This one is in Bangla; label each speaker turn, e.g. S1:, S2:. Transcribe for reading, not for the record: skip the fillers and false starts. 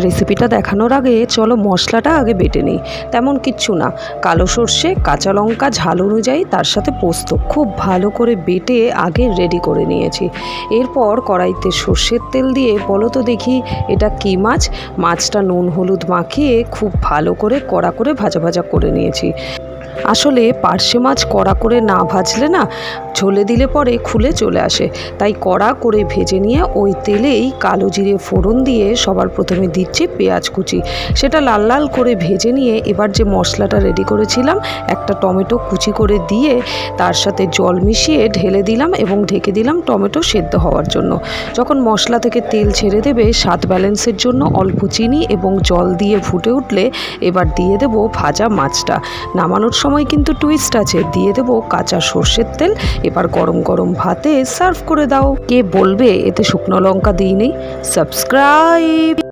S1: রেসিপিটা দেখানোর আগে চলো মশলাটা আগে বেটে নিই। তেমন কিচ্ছু না, কালো সর্ষে, কাঁচা লঙ্কা, ঝাল অনুযায়ী, তার সাথে পোস্ত খুব ভালো করে বেটে আগে রেডি করে নিয়েছি। এরপর কড়াইতে সর্ষের তেল দিয়ে বলো তো দেখি এটা কী মাছ, মাছটা নুন হলুদ মাখিয়ে খুব ভালো করে কড়া করে ভাজা ভাজা করে নিয়েছি। আসলে পার্শে মাছ কড়া করে না ভাজলে না ঝোলে দিলে পরে খুলে চলে আসে, তাই কড়া করে ভেজে নিয়ে ওই তেলেই কালো জিরে ফোড়ন দিয়ে সবার প্রথমে দিচ্ছি পেঁয়াজ কুচি। সেটা লাল লাল করে ভেজে নিয়ে এবার যে মশলাটা রেডি করেছিলাম একটা টমেটো কুচি করে দিয়ে তার সাথে জল মিশিয়ে ঢেলে দিলাম এবং ঢেকে দিলাম টমেটো সেদ্ধ হওয়ার জন্য। যখন মশলা থেকে তেল ছেড়ে দেবে স্বাদ ব্যালেন্সের জন্য অল্প চিনি এবং জল দিয়ে ফুটে উঠলে এবার দিয়ে দেবো ভাজা মাছটা। নামানোর সময় কিন্তু টুইস্ট আছে, দিয়ে দেবো কাঁচা সর্ষের তেল। এবার গরম গরম ভাতে সার্ভ করে দাও। কে বলবে এতে শুকনো লঙ্কা দিইনি? সাবস্ক্রাইব।